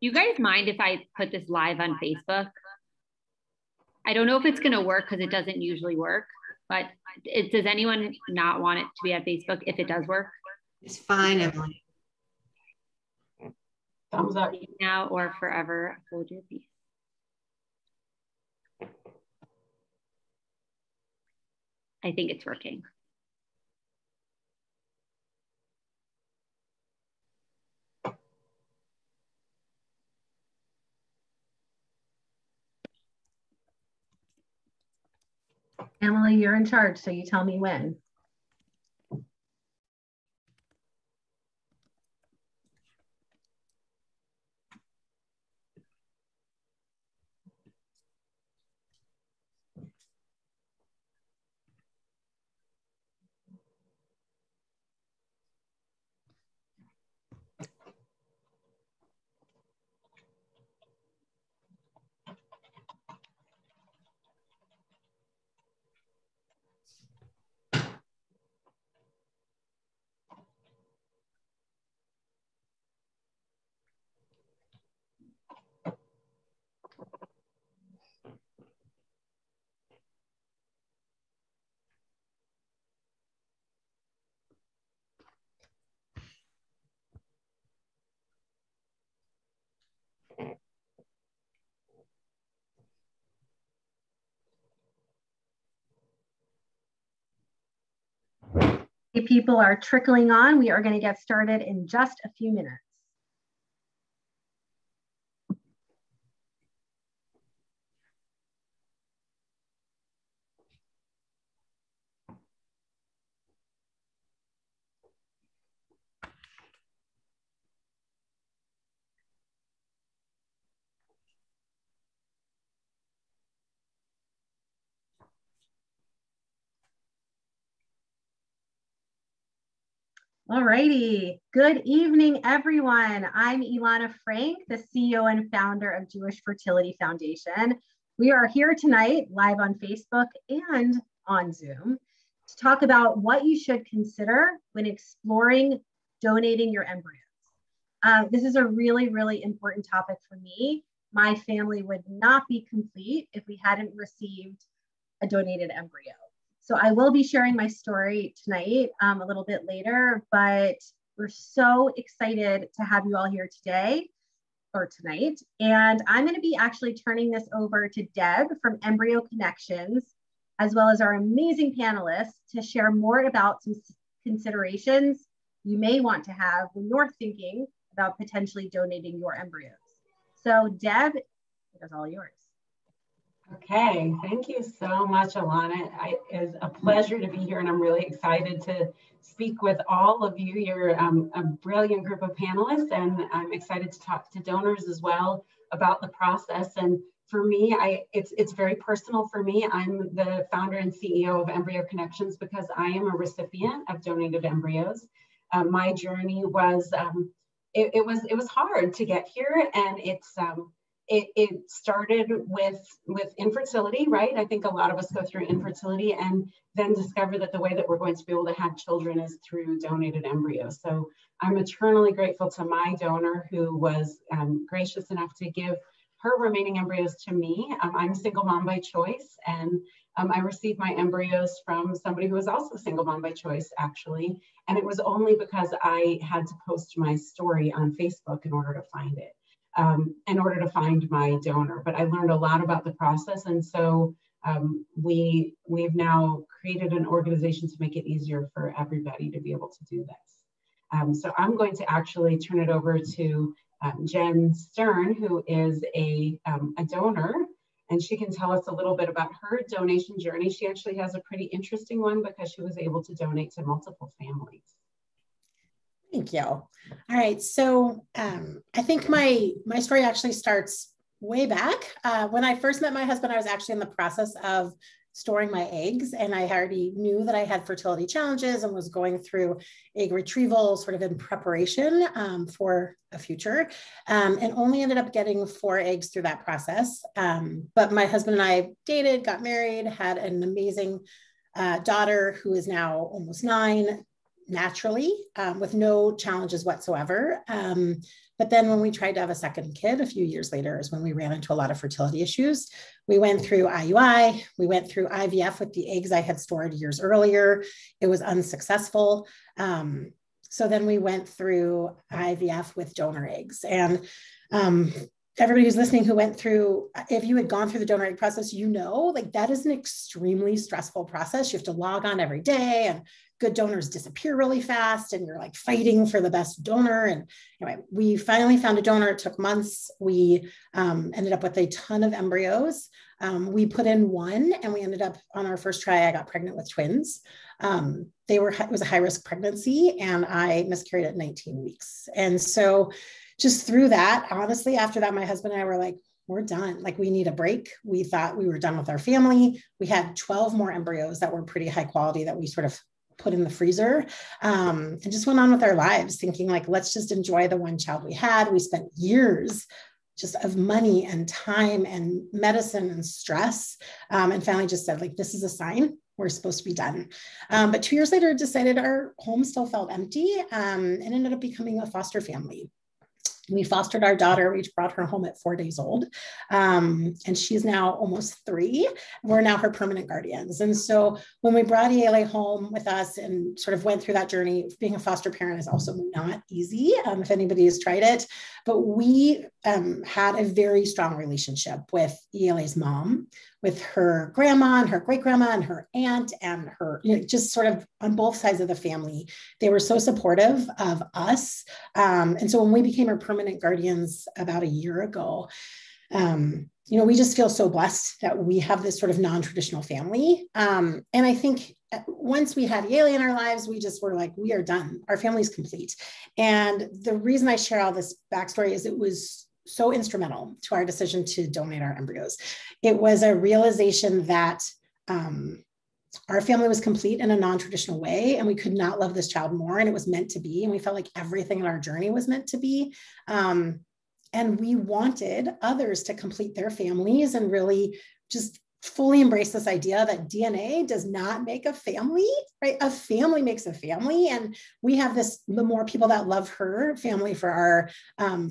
you guys mind if I put this live on Facebook? I don't know if it's going to work because it doesn't usually work, but does anyone not want it to be on Facebook if it does work? It's fine, Emily. Thumbs up. Now or forever hold your peace. I think it's working. Emily, you're in charge, so you tell me when. People are trickling on. We are going to get started in just a few minutes. All righty. Good evening, everyone. I'm Ilana Frank, the CEO and founder of Jewish Fertility Foundation. We are here tonight, live on Facebook and on Zoom, to talk about what you should consider when exploring donating your embryos. This is a really, really important topic for me. My family would not be complete if we hadn't received a donated embryo. So I will be sharing my story tonight a little bit later, but we're so excited to have you all here today or tonight. And I'm going to be actually turning this over to Deb from Embryo Connections, as well as our amazing panelists to share more about some considerations you may want to have when you're thinking about potentially donating your embryos. So Deb, it is all yours. Okay, thank you so much, Alana. It's a pleasure to be here, and I'm really excited to speak with all of you. You're a brilliant group of panelists, and I'm excited to talk to donors as well about the process. And for me, it's very personal for me. I'm the founder and CEO of Embryo Connections because I am a recipient of donated embryos. My journey was it was hard to get here, and it started with infertility, right? I think a lot of us go through infertility and then discover that the way that we're going to be able to have children is through donated embryos. So I'm eternally grateful to my donor who was gracious enough to give her remaining embryos to me. I'm a single mom by choice, and I received my embryos from somebody who was also a single mom by choice, actually. And it was only because I had to post my story on Facebook in order to find it. In order to find my donor. But I learned a lot about the process. And so we've now created an organization to make it easier for everybody to be able to do this. So I'm going to actually turn it over to Jen Stern, who is a donor, and she can tell us a little bit about her donation journey. She actually has a pretty interesting one because she was able to donate to multiple families. Thank you. All right, so I think my story actually starts way back. When I first met my husband, I was actually in the process of storing my eggs, and I already knew that I had fertility challenges and was going through egg retrieval sort of in preparation for a future, and only ended up getting 4 eggs through that process. But my husband and I dated, got married, had an amazing daughter who is now almost 9. naturally with no challenges whatsoever. But then when we tried to have a second kid a few years later is when we ran into a lot of fertility issues. We went through IUI, we went through IVF with the eggs I had stored years earlier. It was unsuccessful. So then we went through IVF with donor eggs. And everybody who's listening who went through, if you had gone through the donor egg process, you know, like that is an extremely stressful process. You have to log on every day, and good donors disappear really fast, and you're like fighting for the best donor. And anyway, we finally found a donor. It took months. We ended up with a ton of embryos. We put in one, and we ended up on our first try, I got pregnant with twins. It was a high risk pregnancy, and I miscarried at 19 weeks. And so just through that, honestly, after that, my husband and I were like, we're done. Like, we need a break. We thought we were done with our family. We had 12 more embryos that were pretty high quality that we sort of put in the freezer, and just went on with our lives thinking like, let's just enjoy the one child we had. We spent years just of money and time and medicine and stress, and finally just said like, this is a sign we're supposed to be done. But 2 years later, decided our home still felt empty, and ended up becoming a foster family. We fostered our daughter. We brought her home at 4 days old. And she's now almost 3. We're now her permanent guardians. And so when we brought ELA home with us and sort of went through that journey, being a foster parent is also not easy, if anybody has tried it. But we had a very strong relationship with ELA's mom, with her grandma and her great grandma and her aunt and her, just sort of on both sides of the family. They were so supportive of us. And so when we became her permanent guardians about a year ago, we just feel so blessed that we have this sort of non-traditional family. And I think once we had Yale in our lives, we just were like, we are done. Our family's complete. And the reason I share all this backstory is it was so instrumental to our decision to donate our embryos. It was a realization that our family was complete in a non-traditional way, and we could not love this child more, and it was meant to be. And we felt like everything in our journey was meant to be. And we wanted others to complete their families and really just fully embrace this idea that DNA does not make a family, right? A family makes a family. And we have the more people that love her family for our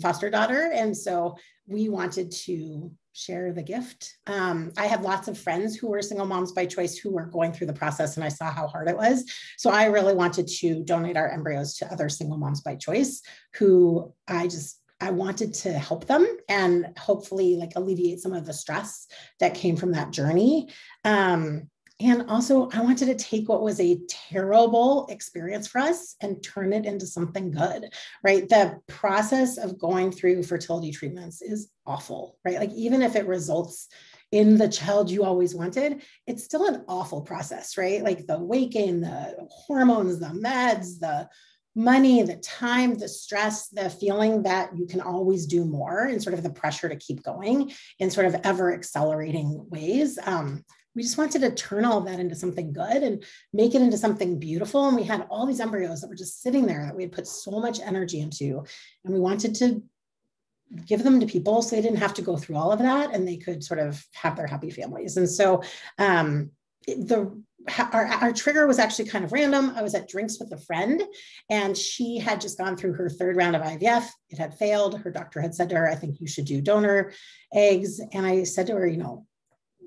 foster daughter. And so we wanted to share the gift. I had lots of friends who were single moms by choice who were going through the process, and I saw how hard it was. So I really wanted to donate our embryos to other single moms by choice who I wanted to help them and hopefully like alleviate some of the stress that came from that journey. And also I wanted to take what was a terrible experience for us and turn it into something good, right? The process of going through fertility treatments is awful, right? Like even if it results in the child you always wanted, it's still an awful process, right? Like the weight gain, the hormones, the meds, the money, the time, the stress, the feeling that you can always do more, and sort of the pressure to keep going in sort of ever accelerating ways. We just wanted to turn all of that into something good and make it into something beautiful. And we had all these embryos that were just sitting there that we had put so much energy into, and we wanted to give them to people so they didn't have to go through all of that and they could sort of have their happy families. And so our trigger was actually kind of random. I was at drinks with a friend, and she had just gone through her 3rd round of IVF. It had failed. Her doctor had said to her, I think you should do donor eggs. And I said to her,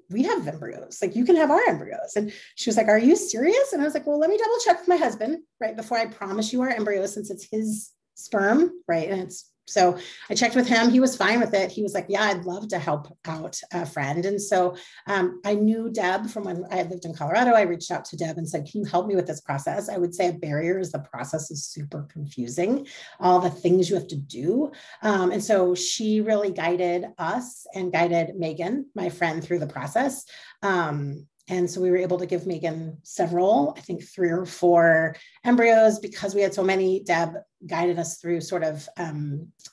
we have embryos, like you can have our embryos. And she was like, are you serious? And I was like, well, let me double check with my husband, right? Before I promise you our embryos, since it's his sperm, right? And so I checked with him. He was fine with it. He was like, yeah, I'd love to help out a friend. And so I knew Deb from when I had lived in Colorado. I reached out to Deb and said, can you help me with this process? I would say a barrier is the process is super confusing, all the things you have to do. And so she really guided us and guided Megan, my friend, through the process. And so we were able to give Megan several, I think 3 or 4 embryos because we had so many. Deb guided us through sort of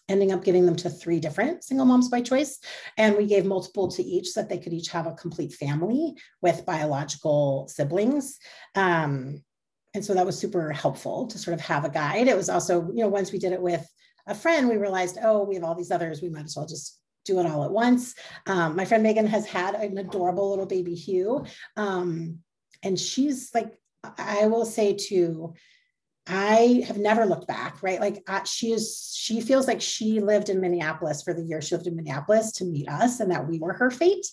ending up giving them to 3 different single moms by choice. And we gave multiple to each so that they could each have a complete family with biological siblings. And so that was super helpful to sort of have a guide. It was also, once we did it with a friend, we realized, oh, we have all these others. We might as well just do it all at once. My friend Megan has had an adorable little baby Hugh. And she's like, I will say too, I have never looked back, right? Like she feels like she lived in Minneapolis for the year she lived in Minneapolis to meet us, and that we were her fate,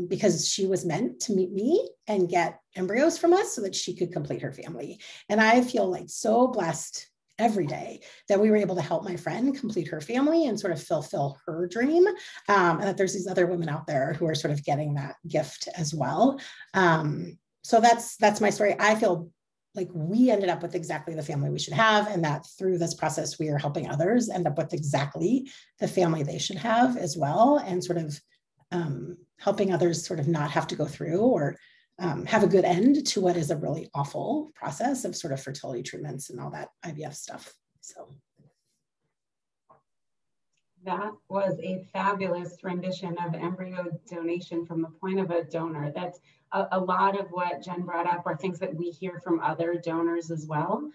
because she was meant to meet me and get embryos from us so that she could complete her family. And I feel like so blessed every day that we were able to help my friend complete her family and sort of fulfill her dream. And that there's these other women out there who are sort of getting that gift as well. So that's my story. I feel like we ended up with exactly the family we should have, and that through this process, we are helping others end up with exactly the family they should have as well, and sort of helping others sort of not have to go through or have a good end to what is a really awful process of sort of fertility treatments and all that IVF stuff. So. That was a fabulous rendition of embryo donation from the point of a donor. That's a lot of what Jen brought up are things that we hear from other donors as well.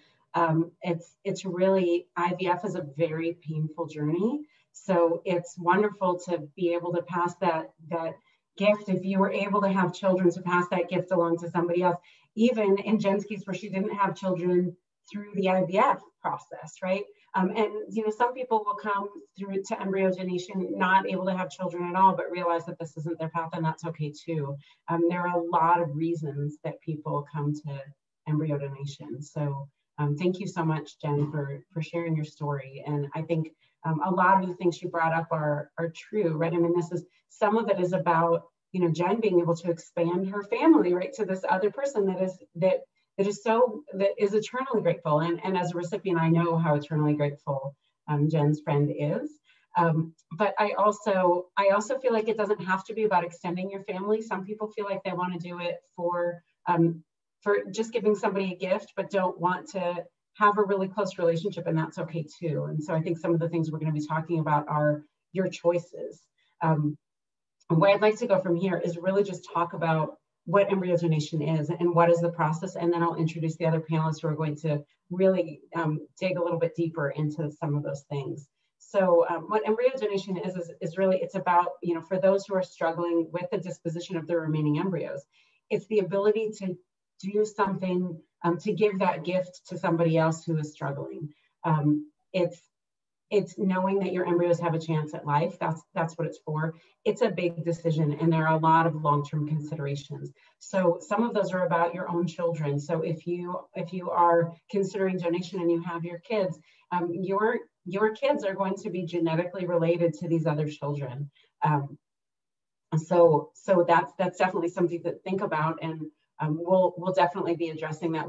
It's really, IVF is a very painful journey. So it's wonderful to be able to pass that gift. If you were able to have children, to pass that gift along to somebody else, even in Jen's case where she didn't have children through the IVF process, right? And some people will come through to embryo donation not able to have children at all, but realize that this isn't their path, and that's okay too. There are a lot of reasons that people come to embryo donation. So thank you so much, Jen, for sharing your story. And I think a lot of the things you brought up are true, right? I mean, some of it is about, Jen being able to expand her family, right, to this other person that is eternally grateful. And as a recipient, I know how eternally grateful Jen's friend is. But I also feel like it doesn't have to be about extending your family. Some people feel like they want to do it for just giving somebody a gift, but don't want to have a really close relationship, and that's okay too. And so I think some of the things we're going to be talking about are your choices. Where I'd like to go from here is really just talk about what embryo donation is and what is the process, and then I'll introduce the other panelists who are going to really dig a little bit deeper into some of those things. So what embryo donation is really, it's about, for those who are struggling with the disposition of their remaining embryos, it's the ability to do something, to give that gift to somebody else who is struggling. It's knowing that your embryos have a chance at life. That's what it's for. It's a big decision, and there are a lot of long-term considerations. So some of those are about your own children. So if you are considering donation and you have your kids, your kids are going to be genetically related to these other children. So that's definitely something to think about, and we'll definitely be addressing that.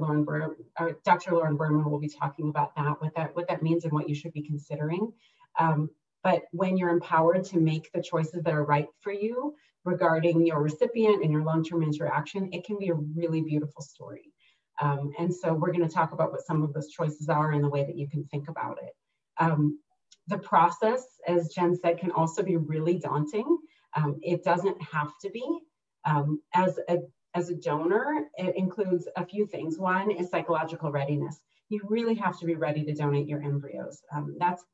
Dr. Lauren Berman will be talking about that, what that means and what you should be considering. But when you're empowered to make the choices that are right for you regarding your recipient and your long-term interaction, it can be a really beautiful story. And so we're going to talk about what some of those choices are and the way that you can think about it. The process, as Jen said, can also be really daunting. It doesn't have to be. As a donor, it includes a few things. One is psychological readiness. You really have to be ready to donate your embryos.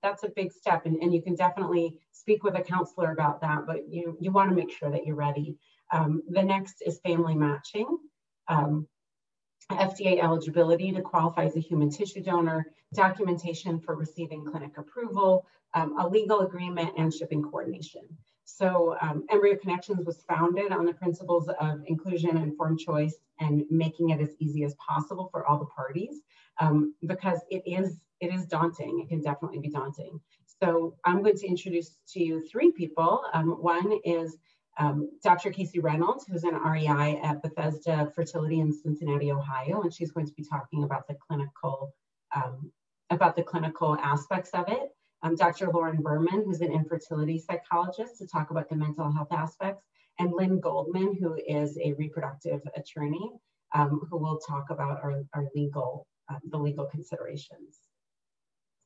That's a big step, and you can definitely speak with a counselor about that, but you want to make sure that you're ready. The next is family matching. FDA eligibility to qualify as a human tissue donor, documentation for receiving clinic approval, a legal agreement, and shipping coordination. So Embryo Connections was founded on the principles of inclusion, informed choice, and making it as easy as possible for all the parties, because it is daunting. It can definitely be daunting. So I'm going to introduce to you three people. One is Dr. Casey Reynolds, who's an REI at Bethesda Fertility in Cincinnati, Ohio, and she's going to be talking about the clinical aspects of it. Dr. Lauren Berman, who's an infertility psychologist, to talk about the mental health aspects, and Lynn Goldman, who is a reproductive attorney, who will talk about the legal considerations.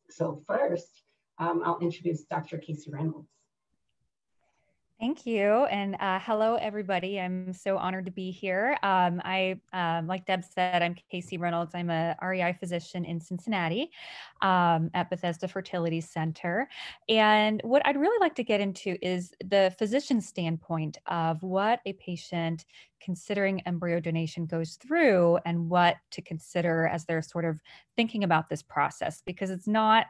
So first, I'll introduce Dr. Casey Reynolds. Thank you. And hello, everybody. I'm so honored to be here. Like Deb said, I'm Casey Reynolds. I'm a REI physician in Cincinnati at Bethesda Fertility Center. And what I'd really like to get into is the physician standpoint of what a patient considering embryo donation goes through and what to consider as they're sort of thinking about this process, because it's not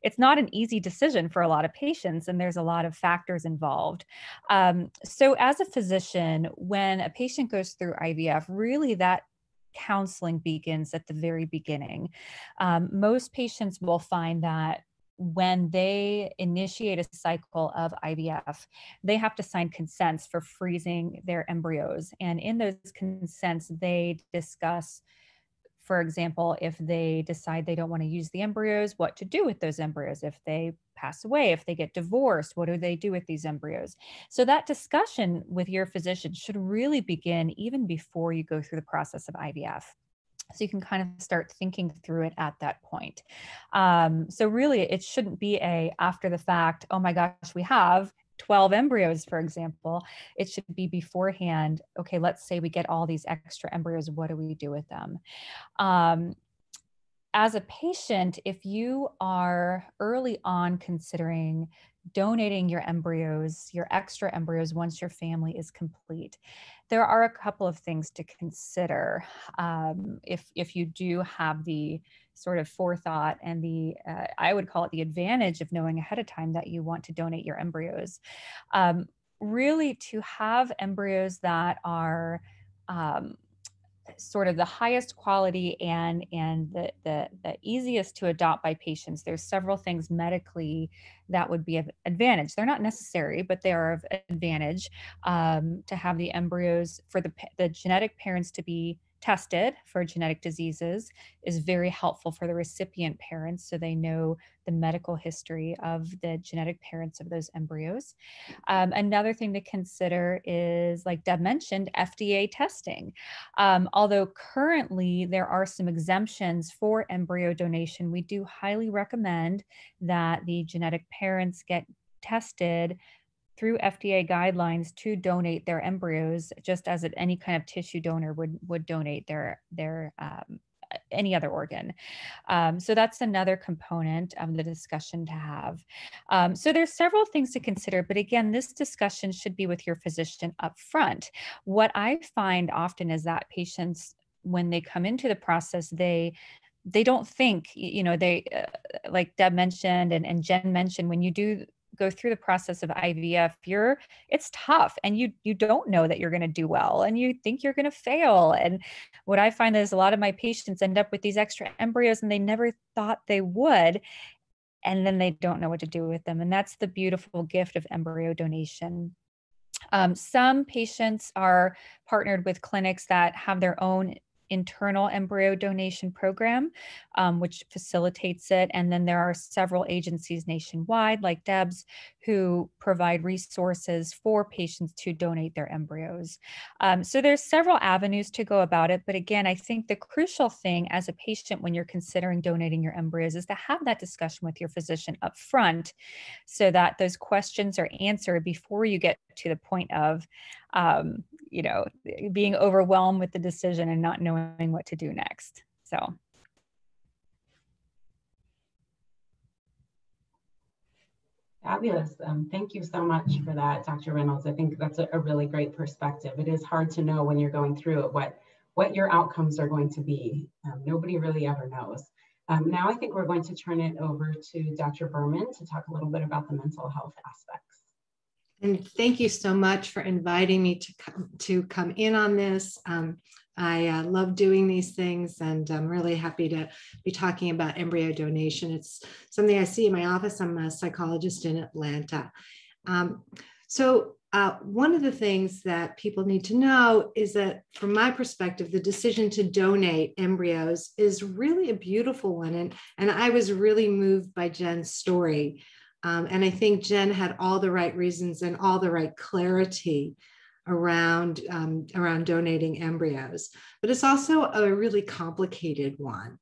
an easy decision for a lot of patients, and there's a lot of factors involved. So as a physician, when a patient goes through IVF, really that counseling begins at the very beginning. Most patients will find that when they initiate a cycle of IVF, they have to sign consents for freezing their embryos. And in those consents, they discuss, for example, if they decide they don't want to use the embryos, what to do with those embryos. If they pass away, if they get divorced, what do they do with these embryos? So that discussion with your physician should really begin even before you go through the process of IVF. So you can kind of start thinking through it at that point. So really, it shouldn't be after the fact, oh my gosh, we have 12 embryos, for example. It should be beforehand. Okay, let's say we get all these extra embryos. What do we do with them? As a patient, if you are early on considering donating your embryos, your extra embryos, once your family is complete, there are a couple of things to consider. If you do have the sort of forethought and I would call it the advantage of knowing ahead of time that you want to donate your embryos, really to have embryos that are sort of the highest quality and the easiest to adopt by patients. There's several things medically that would be of advantage. They're not necessary, but they are of advantage to have the embryos for the genetic parents to be tested for genetic diseases is very helpful for the recipient parents, so they know the medical history of the genetic parents of those embryos. Another thing to consider is, like Deb mentioned, FDA testing. Although currently there are some exemptions for embryo donation, we do highly recommend that the genetic parents get tested through FDA guidelines to donate their embryos, just as any kind of tissue donor would donate their any other organ. So that's another component of the discussion to have. So there's several things to consider, but again, this discussion should be with your physician up front. What I find often is that patients, when they come into the process, they don't think, like Deb mentioned and Jen mentioned, when you do go through the process of IVF, it's tough, and you don't know that you're going to do well, and you think you're going to fail. And what I find is a lot of my patients end up with these extra embryos and they never thought they would, and then they don't know what to do with them. And that's the beautiful gift of embryo donation. Some patients are partnered with clinics that have their own internal embryo donation program, which facilitates it. And then there are several agencies nationwide, like Deb's, who provide resources for patients to donate their embryos. So there's several avenues to go about it. But again, I think the crucial thing as a patient when you're considering donating your embryos is to have that discussion with your physician up front, so that those questions are answered before you get to the point of being overwhelmed with the decision and not knowing what to do next. So. Fabulous. Thank you so much for that, Dr. Reynolds. I think that's a really great perspective. It is hard to know when you're going through it what your outcomes are going to be. Nobody really ever knows. Now I think we're going to turn it over to Dr. Berman to talk a little bit about the mental health aspects. And thank you so much for inviting me to come in on this. I love doing these things, and I'm really happy to be talking about embryo donation. It's something I see in my office. I'm a psychologist in Atlanta. So one of the things that people need to know is that, from my perspective, the decision to donate embryos is really a beautiful one. And I was really moved by Jen's story. And I think Jen had all the right reasons and all the right clarity around donating embryos. But it's also a really complicated one.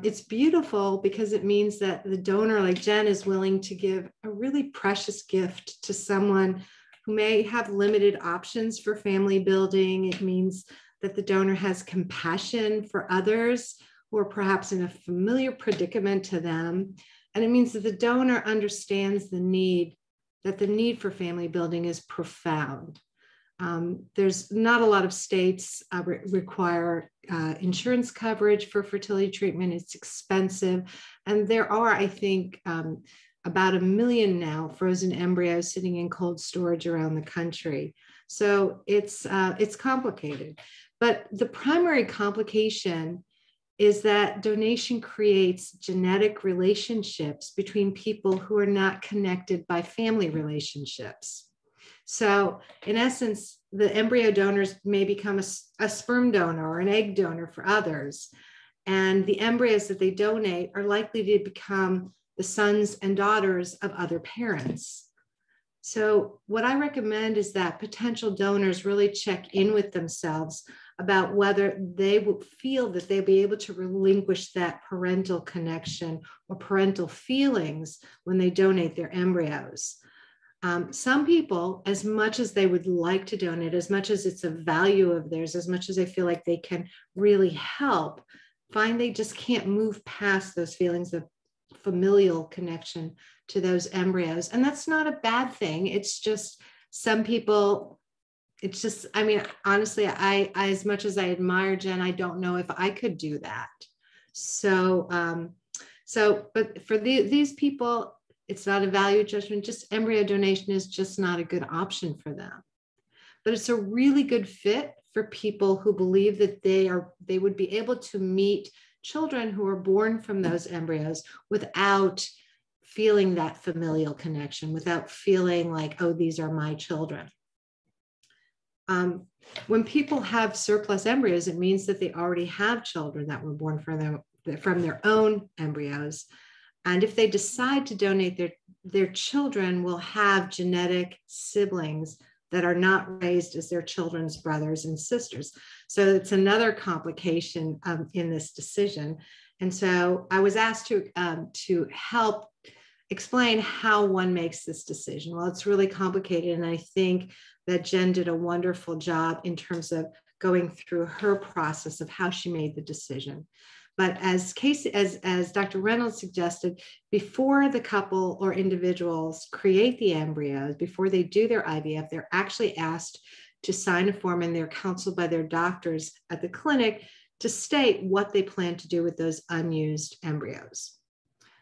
It's beautiful because it means that the donor, like Jen, is willing to give a really precious gift to someone who may have limited options for family building. It means that the donor has compassion for others who are perhaps in a familiar predicament to them. And it means that the donor understands the need for family building is profound. There's not a lot of states require insurance coverage for fertility treatment. It's expensive. And there are, I think, about 1 million now frozen embryos sitting in cold storage around the country. So it's complicated. But the primary complication is that donation creates genetic relationships between people who are not connected by family relationships. So in essence, the embryo donors may become a sperm donor or an egg donor for others. And the embryos that they donate are likely to become the sons and daughters of other parents. So what I recommend is that potential donors really check in with themselves about whether they will feel that they'll be able to relinquish that parental connection or parental feelings when they donate their embryos. Some people, as much as they would like to donate, as much as it's a value of theirs, as much as they feel like they can really help, find they just can't move past those feelings of familial connection to those embryos. And that's not a bad thing. It's just some people, it's just, I mean, honestly, I as much as I admire Jen, I don't know if I could do that. So, but for these people, it's not a value judgment, just embryo donation is just not a good option for them. But it's a really good fit for people who believe that they would be able to meet children who are born from those embryos without feeling that familial connection, without feeling like, oh, these are my children. When people have surplus embryos, it means that they already have children that were born from their own embryos. And if they decide to donate, their children will have genetic siblings that are not raised as their children's brothers and sisters. So it's another complication in this decision. And so I was asked to help explain how one makes this decision. Well, it's really complicated. And I think that Jen did a wonderful job in terms of going through her process of how she made the decision. But as Dr. Reynolds suggested, before the couple or individuals create the embryos, before they do their IVF, they're actually asked to sign a form, and they're counseled by their doctors at the clinic to state what they plan to do with those unused embryos.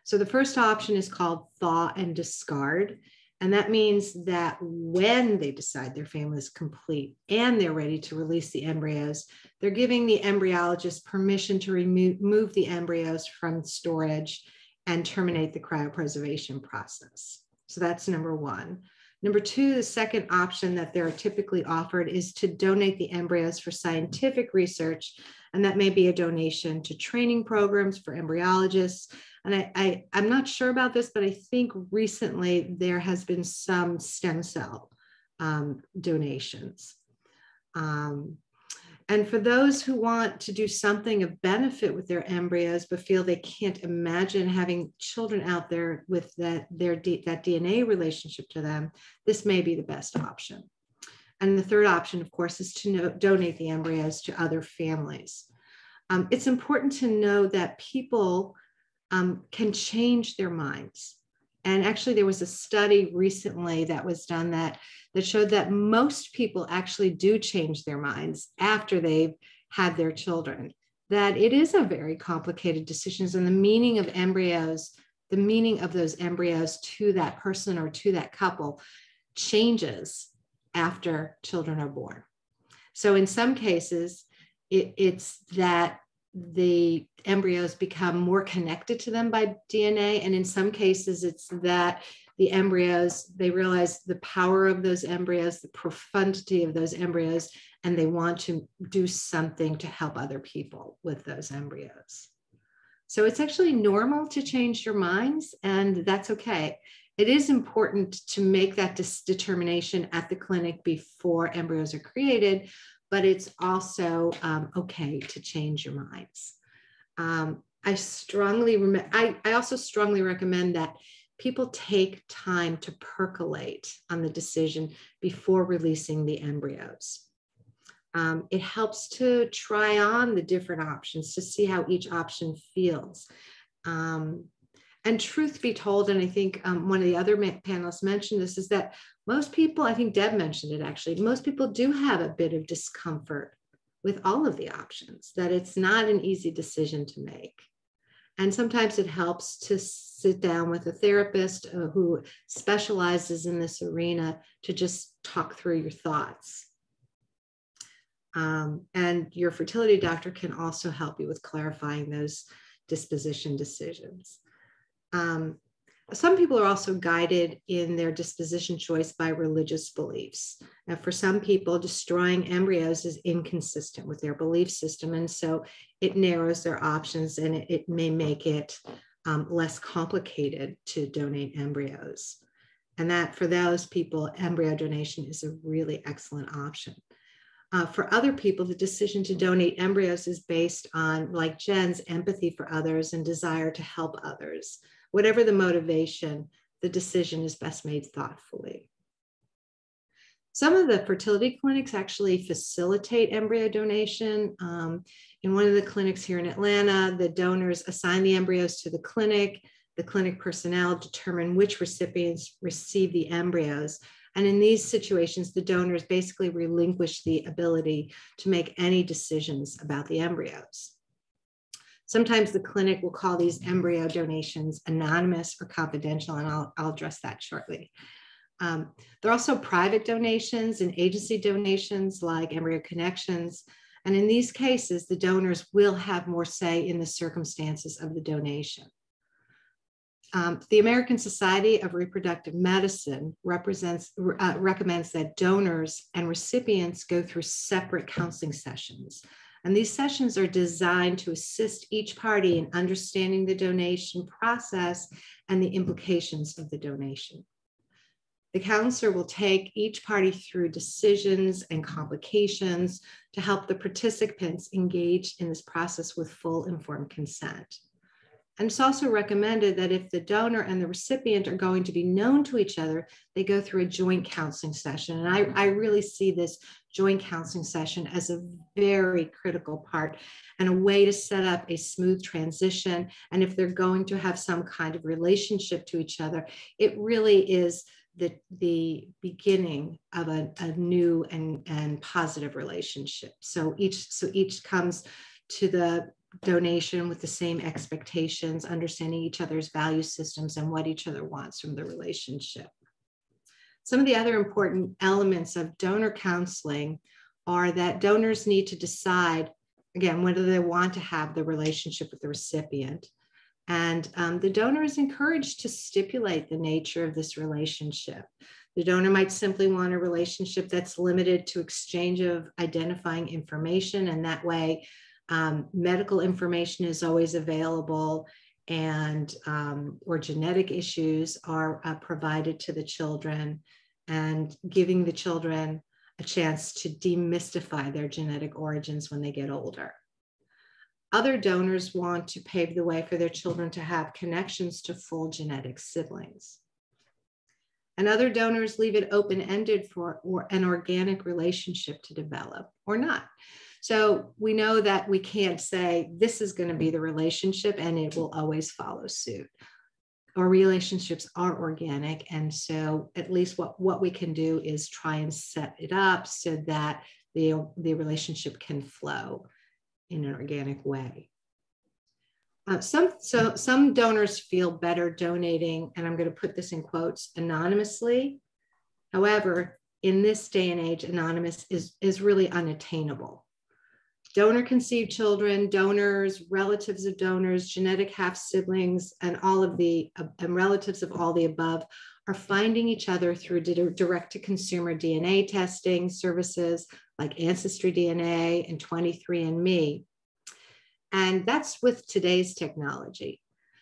So the first option is called thaw and discard. And that means that when they decide their family is complete and they're ready to release the embryos, they're giving the embryologist permission to remove the embryos from storage and terminate the cryopreservation process. So that's number one. Number two, the second option that they're typically offered is to donate the embryos for scientific research. And that may be a donation to training programs for embryologists. And I'm not sure about this, but I think recently there has been some stem cell donations. And for those who want to do something of benefit with their embryos, but feel they can't imagine having children out there with that DNA relationship to them, this may be the best option. And the third option, of course, is to donate the embryos to other families. It's important to know that people can change their minds. And actually, there was a study recently that was done that showed that most people actually do change their minds after they've had their children, that it is a very complicated decision, and the meaning of embryos, the meaning of those embryos to that person or to that couple changes after children are born. So in some cases, it's that the embryos become more connected to them by DNA. And in some cases, it's that the embryos, they realize the power of those embryos, the profundity of those embryos, and they want to do something to help other people with those embryos. So it's actually normal to change your minds, and that's okay. It is important to make that determination at the clinic before embryos are created, but it's also okay to change your minds. I also strongly recommend that people take time to percolate on the decision before releasing the embryos. It helps to try on the different options to see how each option feels. And truth be told, and I think one of the other panelists mentioned this, is that most people, I think Deb mentioned it actually, most people do have a bit of discomfort with all of the options, that it's not an easy decision to make. And sometimes it helps to sit down with a therapist who specializes in this arena to just talk through your thoughts. And your fertility doctor can also help you with clarifying those disposition decisions. Some people are also guided in their disposition choice by religious beliefs. Now, for some people, destroying embryos is inconsistent with their belief system, and so it narrows their options, and it may make it less complicated to donate embryos. And that, for those people, embryo donation is a really excellent option. For other people, the decision to donate embryos is based on, like Jen's, empathy for others and desire to help others. Whatever the motivation, the decision is best made thoughtfully. Some of the fertility clinics actually facilitate embryo donation. In one of the clinics here in Atlanta, the donors assign the embryos to the clinic personnel determine which recipients receive the embryos. And in these situations, the donors basically relinquish the ability to make any decisions about the embryos. Sometimes the clinic will call these embryo donations anonymous or confidential, and I'll address that shortly. There are also private donations and agency donations like Embryo Connections. And in these cases, the donors will have more say in the circumstances of the donation. The American Society of Reproductive Medicine recommends that donors and recipients go through separate counseling sessions. And these sessions are designed to assist each party in understanding the donation process and the implications of the donation. The counselor will take each party through decisions and complications to help the participants engage in this process with full informed consent. And it's also recommended that if the donor and the recipient are going to be known to each other, they go through a joint counseling session. And I really see this joint counseling session as a very critical part and a way to set up a smooth transition. And if they're going to have some kind of relationship to each other, it really is the beginning of a new and positive relationship. So each comes to the donation with the same expectations, understanding each other's value systems and what each other wants from the relationship. Some of the other important elements of donor counseling are that donors need to decide, again, whether they want to have the relationship with the recipient. And the donor is encouraged to stipulate the nature of this relationship. The donor might simply want a relationship that's limited to exchange of identifying information, and that way medical information is always available, and or genetic issues are provided to the children, and giving the children a chance to demystify their genetic origins when they get older. Other donors want to pave the way for their children to have connections to full genetic siblings. And other donors leave it open-ended for an organic relationship to develop or not. So we know that we can't say this is going to be the relationship and it will always follow suit. Our relationships are organic. And so at least what we can do is try and set it up so that the relationship can flow in an organic way. Some donors feel better donating, and I'm going to put this in quotes, anonymously. However, in this day and age, anonymous is really unattainable. Donor-conceived children, donors, relatives of donors, genetic half-siblings, and all of the and relatives of all the above are finding each other through direct-to-consumer DNA testing services like Ancestry DNA and 23andMe. And that's with today's technology.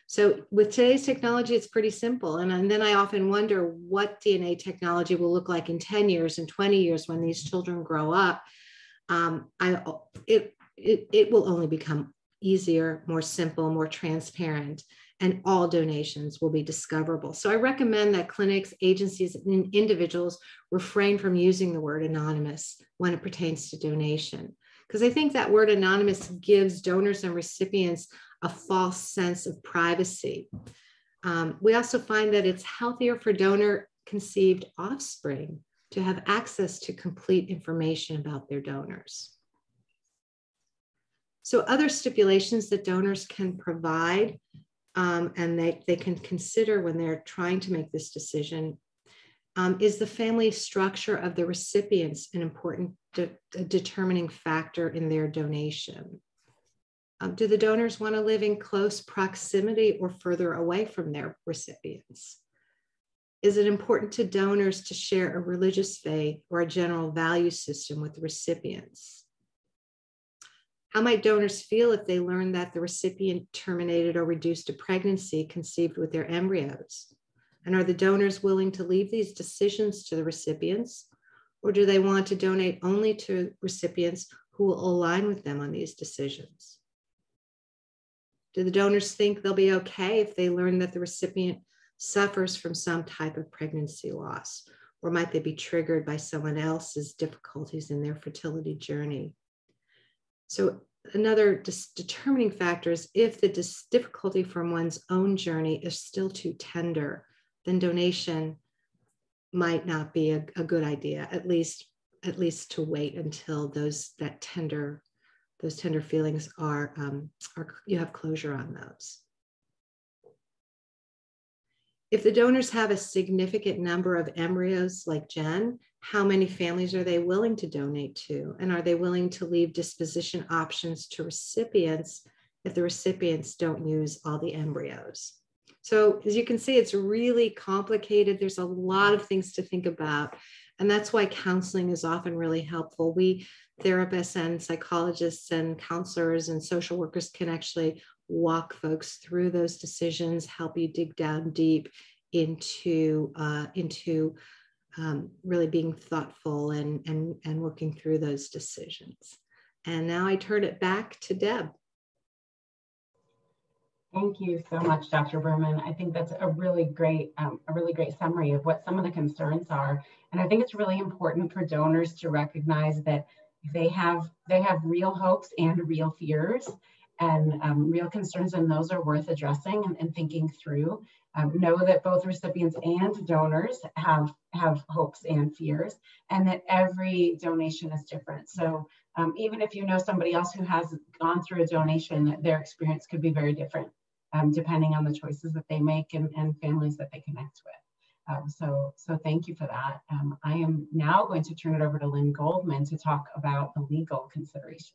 So with today's technology, it's pretty simple. And then I often wonder what DNA technology will look like in 10 years and 20 years when these children grow up. It will only become easier, more simple, more transparent. and all donations will be discoverable. So I recommend that clinics, agencies, and individuals refrain from using the word anonymous when it pertains to donation, because I think that word anonymous gives donors and recipients a false sense of privacy. We also find that it's healthier for donor-conceived offspring to have access to complete information about their donors. So other stipulations that donors can provide and they can consider when they're trying to make this decision is the family structure of the recipients an important determining factor in their donation. Do the donors want to live in close proximity or further away from their recipients? Is it important to donors to share a religious faith or a general value system with the recipients? How might donors feel if they learn that the recipient terminated or reduced a pregnancy conceived with their embryos? And are the donors willing to leave these decisions to the recipients, or do they want to donate only to recipients who will align with them on these decisions? Do the donors think they'll be okay if they learn that the recipient suffers from some type of pregnancy loss, or might they be triggered by someone else's difficulties in their fertility journey? So another determining factor is if the difficulty from one's own journey is still too tender, then donation might not be a good idea, at least to wait until those tender feelings are you have closure on those. If the donors have a significant number of embryos like Jen, how many families are they willing to donate to? And are they willing to leave disposition options to recipients if the recipients don't use all the embryos? So as you can see, it's really complicated. There's a lot of things to think about. And that's why counseling is often really helpful. We therapists and psychologists and counselors and social workers can actually walk folks through those decisions, help you dig down deep into really being thoughtful and working through those decisions. And now I turn it back to Deb. Thank you so much, Dr. Berman. I think that's a really great summary of what some of the concerns are. And I think it's really important for donors to recognize that they have real hopes and real fears and real concerns, and those are worth addressing and thinking through. Know that both recipients and donors have hopes and fears, and that every donation is different. So even if you know somebody else who has gone through a donation, their experience could be very different depending on the choices that they make and families that they connect with. So thank you for that. I am now going to turn it over to Lynn Goldman to talk about the legal considerations.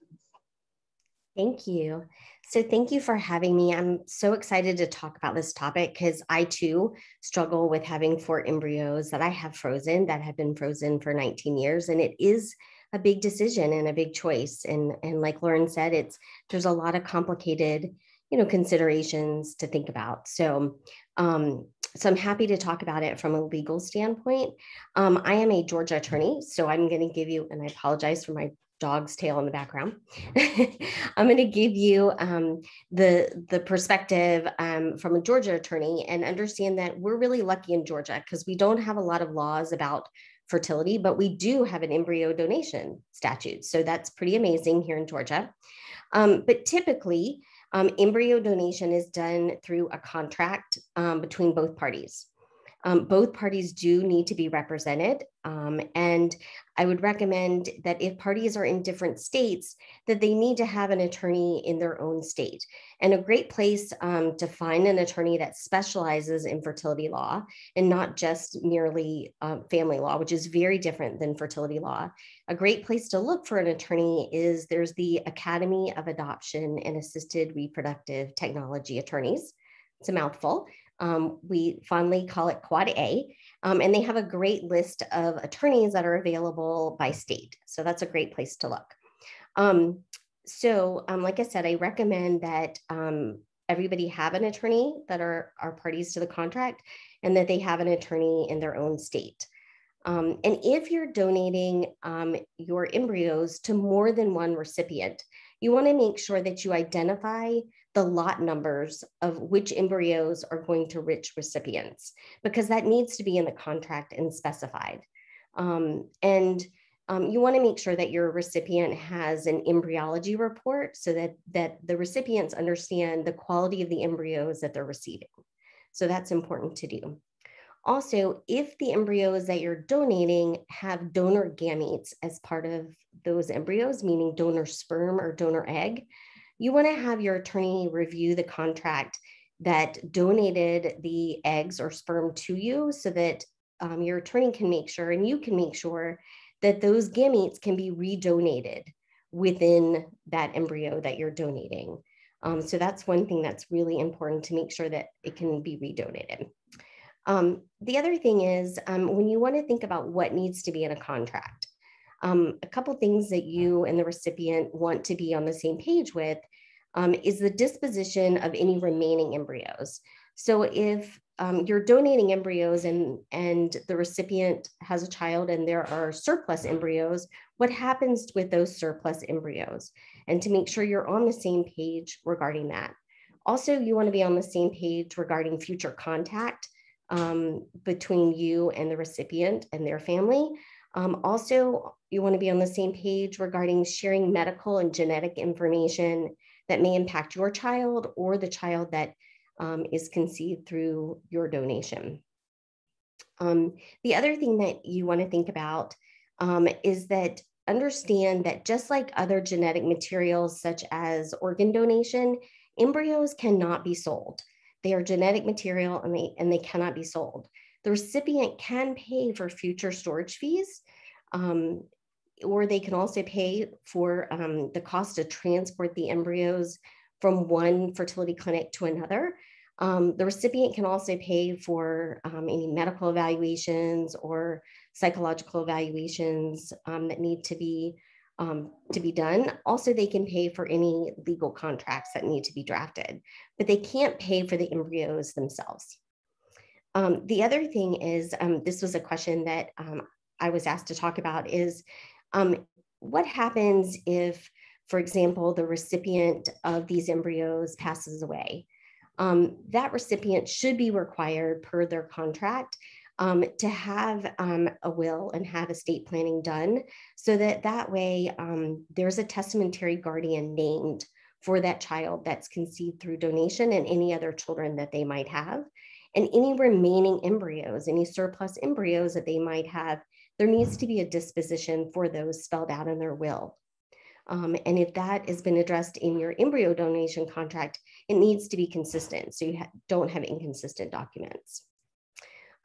Thank you. So thank you for having me. I'm so excited to talk about this topic because I too struggle with having 4 embryos that I have frozen, that have been frozen for 19 years. And it is a big decision and a big choice. And like Lauren said, there's a lot of complicated, considerations to think about. So I'm happy to talk about it from a legal standpoint. I am a Georgia attorney, so I'm going to give you, and I apologize for my dog's tail in the background. I'm going to give you the perspective from a Georgia attorney and understand that we're really lucky in Georgia because we don't have a lot of laws about fertility, but we do have an embryo donation statute. So that's pretty amazing here in Georgia. But typically, embryo donation is done through a contract between both parties. Both parties do need to be represented. And I would recommend that if parties are in different states, that they need to have an attorney in their own state. And a great place to find an attorney that specializes in fertility law and not just merely family law, which is very different than fertility law. A great place to look for an attorney is there's the Academy of Adoption and Assisted Reproductive Technology Attorneys. It's a mouthful. We fondly call it Quad A, and they have a great list of attorneys that are available by state. So that's a great place to look. Like I said, I recommend that everybody have an attorney that are parties to the contract and that they have an attorney in their own state. And if you're donating your embryos to more than one recipient, you want to make sure that you identify the lot numbers of which embryos are going to which recipients, because that needs to be in the contract and specified. You want to make sure that your recipient has an embryology report so that the recipients understand the quality of the embryos that they're receiving. So that's important to do. Also, if the embryos that you're donating have donor gametes as part of those embryos, meaning donor sperm or donor egg, you want to have your attorney review the contract that donated the eggs or sperm to you, so that your attorney can make sure, and you can make sure, that those gametes can be redonated within that embryo that you're donating. So that's one thing that's really important, to make sure that it can be redonated. The other thing is, when you want to think about what needs to be in a contract, a couple things that you and the recipient want to be on the same page with is the disposition of any remaining embryos. So if you're donating embryos and the recipient has a child and there are surplus embryos, what happens with those surplus embryos? And to make sure you're on the same page regarding that. Also, you want to be on the same page regarding future contact between you and the recipient and their family. Also, you want to be on the same page regarding sharing medical and genetic information that may impact your child or the child that is conceived through your donation. The other thing that you want to think about is that understand that just like other genetic materials, such as organ donation, embryos cannot be sold. They are genetic material and they cannot be sold. The recipient can pay for future storage fees, or they can also pay for the cost to transport the embryos from one fertility clinic to another. The recipient can also pay for any medical evaluations or psychological evaluations that need to be done. Also, they can pay for any legal contracts that need to be drafted, but they can't pay for the embryos themselves. The other thing is, this was a question that I was asked to talk about, is what happens if, for example, the recipient of these embryos passes away? That recipient should be required per their contract to have a will and have estate planning done, so that way there's a testamentary guardian named for that child that's conceived through donation and any other children that they might have. And any remaining embryos, any surplus embryos that they might have, there needs to be a disposition for those spelled out in their will. And if that has been addressed in your embryo donation contract, it needs to be consistent, so you don't have inconsistent documents.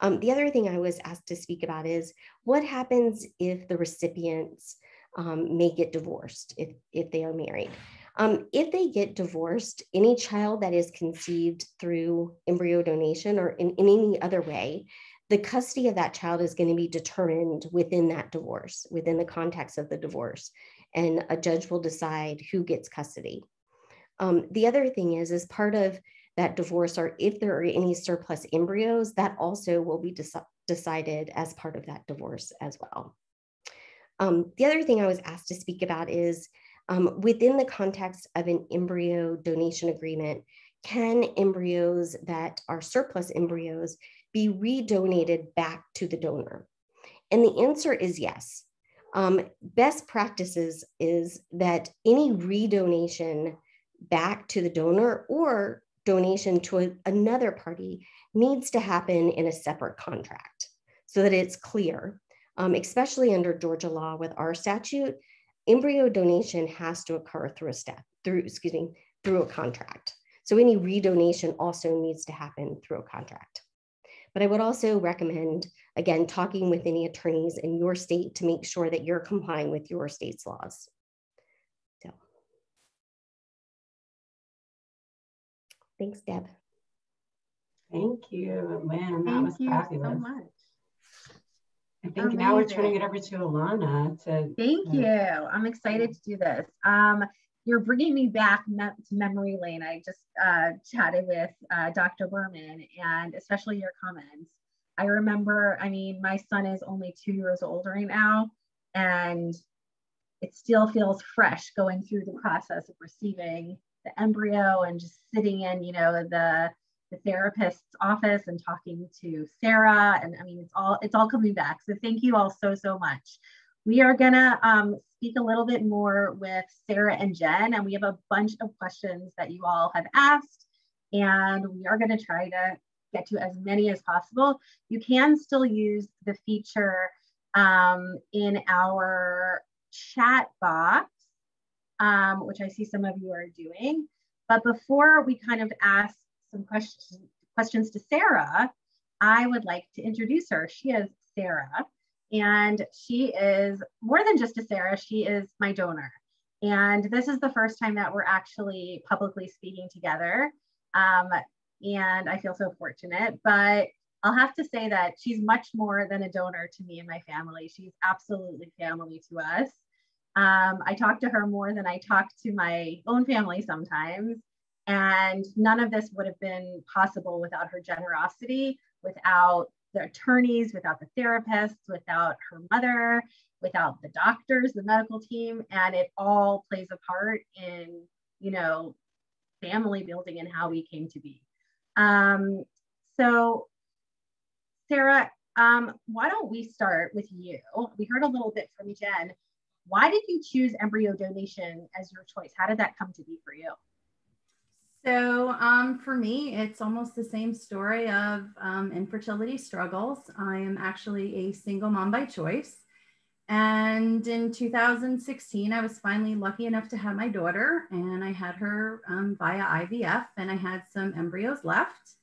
The other thing I was asked to speak about is what happens if the recipients may get divorced if they are married. If they get divorced, any child that is conceived through embryo donation or in any other way, the custody of that child is going to be determined within that divorce, within the context of the divorce, and a judge will decide who gets custody. The other thing is, as part of that divorce, or if there are any surplus embryos, that also will be decided as part of that divorce as well. The other thing I was asked to speak about is, within the context of an embryo donation agreement, can embryos that are surplus embryos be redonated back to the donor? And the answer is yes. Best practices is that any redonation back to the donor or donation to another party needs to happen in a separate contract so that it's clear, especially under Georgia law with our statute. Embryo donation has to occur through a contract. So any redonation also needs to happen through a contract. But I would also recommend, again, talking with any attorneys in your state to make sure that you're complying with your state's laws. So, thanks, Deb. Thank you, Lynn. That was fabulous. Thank you so much. I think now we're turning it over to Alana. Thank you. I'm excited to do this. You're bringing me back to memory lane. I just chatted with Dr. Berman, and especially your comments. I remember, I mean, my son is only 2 years old right now, and it still feels fresh going through the process of receiving embryo and just sitting in, you know, the therapist's office and talking to Sarah. And I mean, it's all coming back. So thank you all so much. We are gonna speak a little bit more with Sarah and Jen, and we have a bunch of questions that you all have asked, and we are gonna try to get to as many as possible. You can still use the feature in our chat box, which I see some of you are doing. But before we kind of ask some questions to Sarah, I would like to introduce her. She is Sarah, and she is more than just a Sarah, she is my donor. And this is the first time that we're actually publicly speaking together. And I feel so fortunate, but I'll have to say that she's much more than a donor to me and my family. She's absolutely family to us. I talk to her more than I talk to my own family sometimes. And none of this would have been possible without her generosity, without the attorneys, without the therapists, without her mother, without the doctors, the medical team. And it all plays a part in, you know, family building and how we came to be. So Sarah, why don't we start with you? We heard a little bit from Jen. Why did you choose embryo donation as your choice? How did that come to be for you? So for me, it's almost the same story of infertility struggles. I am actually a single mom by choice. And in 2016, I was finally lucky enough to have my daughter, and I had her via IVF, and I had some embryos left.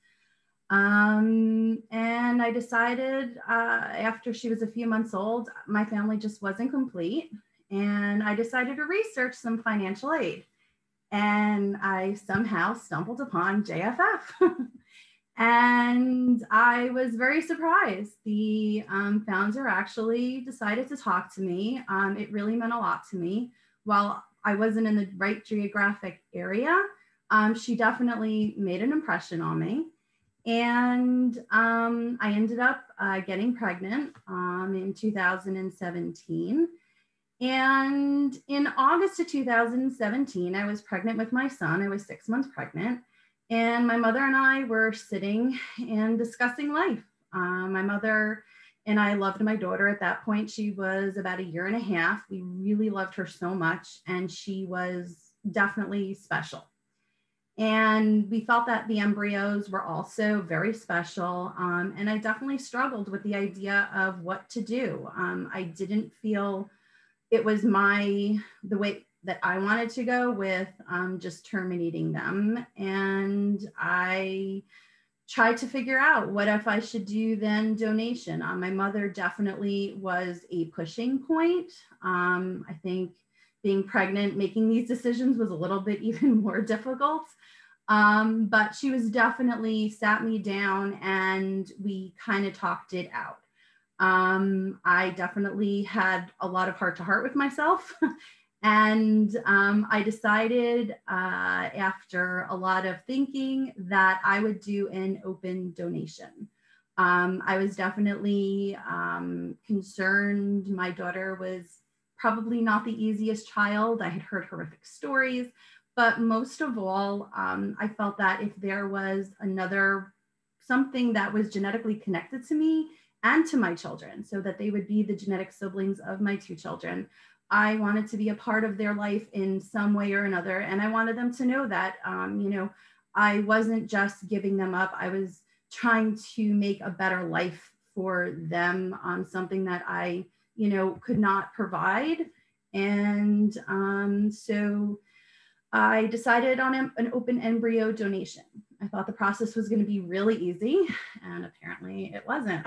And I decided after she was a few months old, my family just wasn't complete. And I decided to research some financial aid. And I somehow stumbled upon JFF. And I was very surprised. The founder actually decided to talk to me. It really meant a lot to me. While I wasn't in the right geographic area, she definitely made an impression on me. And I ended up getting pregnant in 2017. And in August of 2017, I was pregnant with my son. I was 6 months pregnant. And my mother and I were sitting and discussing life. My mother and I loved my daughter at that point. She was about 1.5 years. We really loved her so much. And she was definitely special. And we felt that the embryos were also very special. And I definitely struggled with the idea of what to do. I didn't feel it was the way that I wanted to go with just terminating them. And I tried to figure out what if I should do then donation. My mother definitely was a pushing point. I think being pregnant, making these decisions was a little bit even more difficult. But she was definitely sat me down and we kind of talked it out. I definitely had a lot of heart to heart with myself. And I decided after a lot of thinking that I would do an open donation. I was definitely concerned. My daughter was probably not the easiest child. I had heard horrific stories, but most of all, I felt that if there was something that was genetically connected to me and to my children, so that they would be the genetic siblings of my 2 children, I wanted to be a part of their life in some way or another. And I wanted them to know that, I wasn't just giving them up. I was trying to make a better life for them, something that I, could not provide. And so I decided on an open embryo donation. I thought the process was going to be really easy, and apparently it wasn't.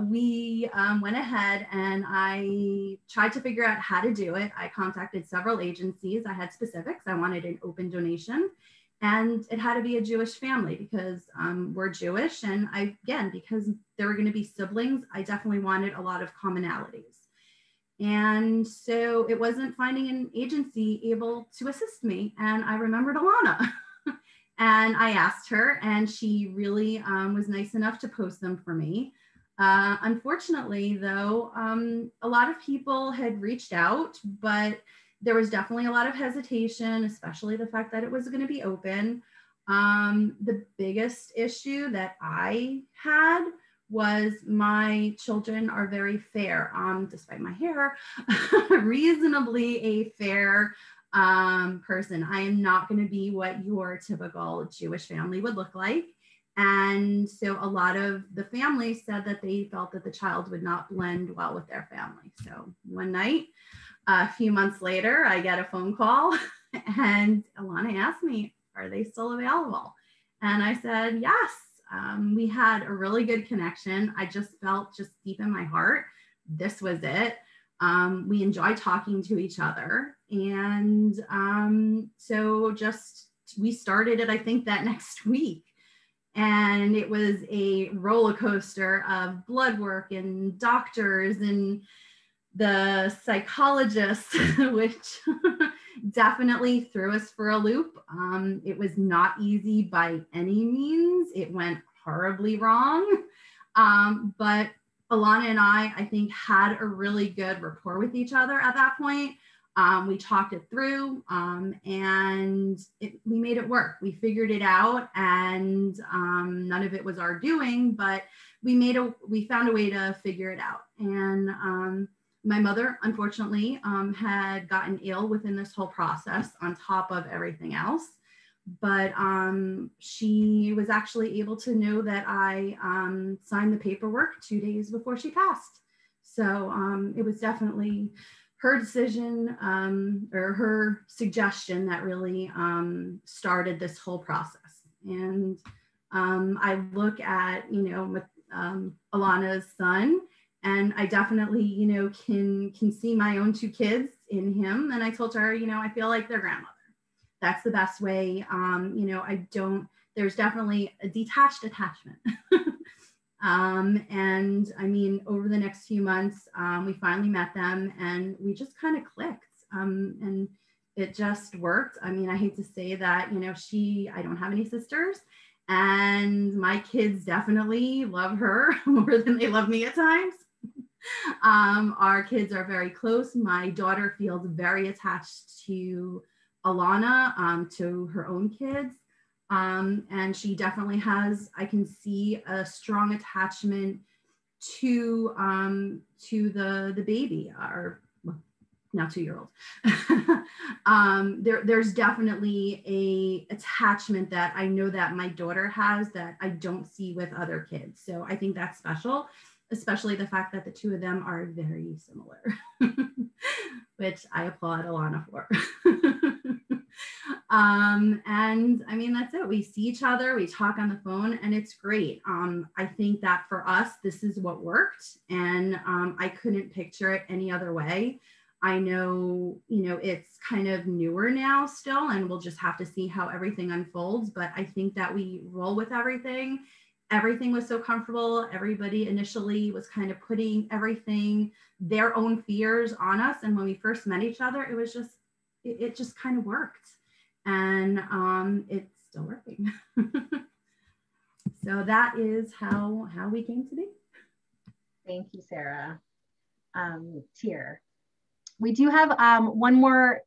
We went ahead and I tried to figure out how to do it. I contacted several agencies. I had specifics. I wanted an open donation, and it had to be a Jewish family because we're Jewish. And because there were going to be siblings, I definitely wanted a lot of commonalities. And so it wasn't finding an agency able to assist me. And I remembered Alana and I asked her, and she really was nice enough to post them for me. Unfortunately, though, a lot of people had reached out, but there was definitely a lot of hesitation, especially the fact that it was going to be open. The biggest issue that I had was my children are very fair, despite my hair, reasonably a fair person. I am not going to be what your typical Jewish family would look like. And so a lot of the families said that they felt that the child would not blend well with their family. So one night, a few months later, I get a phone call and Alana asked me, are they still available? And I said, yes. We had a really good connection. I just felt just deep in my heart, this was it. We enjoy talking to each other. And so we started it, I think, that next week. And it was a roller coaster of blood work and doctors and the psychologists, which definitely threw us for a loop. It was not easy by any means. It went horribly wrong. But Alana and I think, had a really good rapport with each other at that point. We talked it through and we made it work. We figured it out, and none of it was our doing, but we found a way to figure it out. And my mother, unfortunately, had gotten ill within this whole process on top of everything else. But she was actually able to know that I signed the paperwork 2 days before she passed. So it was definitely her decision or her suggestion that really started this whole process. And I look at, Alana's son, and I definitely, can see my own 2 kids in him. And I told her, I feel like their grandmother. That's the best way. There's definitely a detached attachment. And I mean, over the next few months, we finally met them and we just kind of clicked. And it just worked. I mean, I hate to say that, I don't have any sisters, and my kids definitely love her more than they love me at times. Our kids are very close. My daughter feels very attached to Alana, to her own kids. And she definitely has, I can see a strong attachment to the baby, or now 2-year-old. There's definitely a attachment that I know that my daughter has that I don't see with other kids. So I think that's special, especially the fact that the 2 of them are very similar, which I applaud Alana for. And I mean, that's it. We see each other, we talk on the phone, and it's great. I think that for us, this is what worked, and I couldn't picture it any other way. I know, it's kind of newer now still, and we'll just have to see how everything unfolds. But I think that we roll with everything. Everything was so comfortable. Everybody initially was kind of putting everything, their own fears on us. And when we first met each other, it was just, it just kind of worked. And it's still working. So that is how we came to be. Thank you, Sarah. Tier. We do have one more,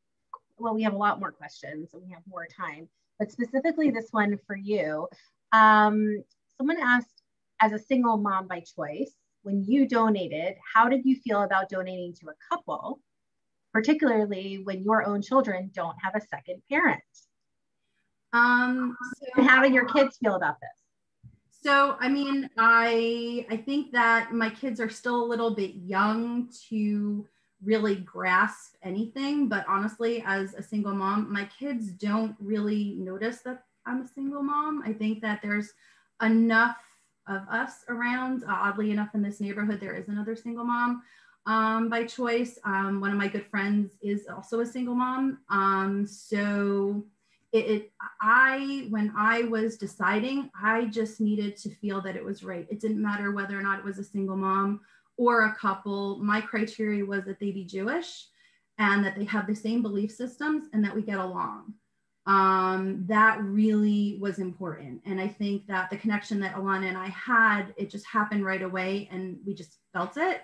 well, we have a lot more questions and we have more time, but specifically this one for you. Someone asked, as a single mom by choice, when you donated, how did you feel about donating to a couple, particularly when your own children don't have a second parent? And how do your kids feel about this? So, I mean, I think that my kids are still a little bit young to really grasp anything, but honestly, as a single mom, my kids don't really notice that I'm a single mom. I think that there's enough of us around. Oddly enough, in this neighborhood, there is another single mom by choice. One of my good friends is also a single mom. So when I was deciding, I just needed to feel that it was right. It didn't matter whether or not it was a single mom or a couple. My criteria was that they be Jewish and that they have the same belief systems and that we get along. That really was important. And I think that the connection that Alana and I had, it just happened right away and we just felt it.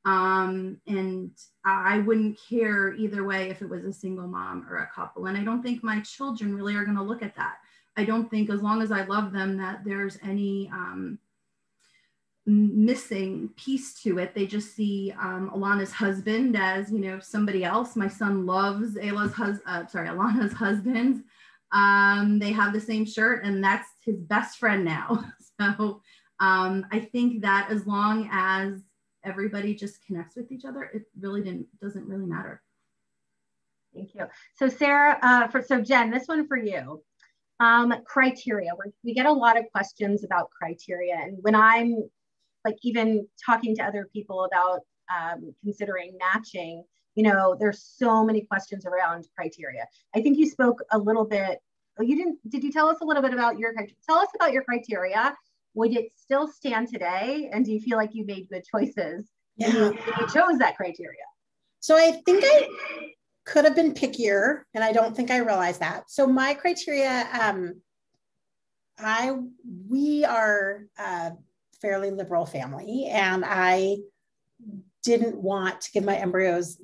And I wouldn't care either way if it was a single mom or a couple. And I don't think my children really are going to look at that. I don't think, as long as I love them, that there's any missing piece to it. They just see Alana's husband as, you know, somebody else. My son loves Alana's husband. They have the same shirt, and that's his best friend now. So I think that as long as everybody just connects with each other, it really doesn't really matter. Thank you. So Sarah, so Jen, this one for you. Criteria. We get a lot of questions about criteria, and when I'm like even talking to other people about considering matching, you know, there's so many questions around criteria. I think you spoke a little bit. Did you tell us a little bit about your criteria? Tell us about your criteria. Would it still stand today? And do you feel like you made good choices when you chose that criteria? So I think I could have been pickier, and I don't think I realized that. So my criteria, we are a fairly liberal family, and I didn't want to give my embryos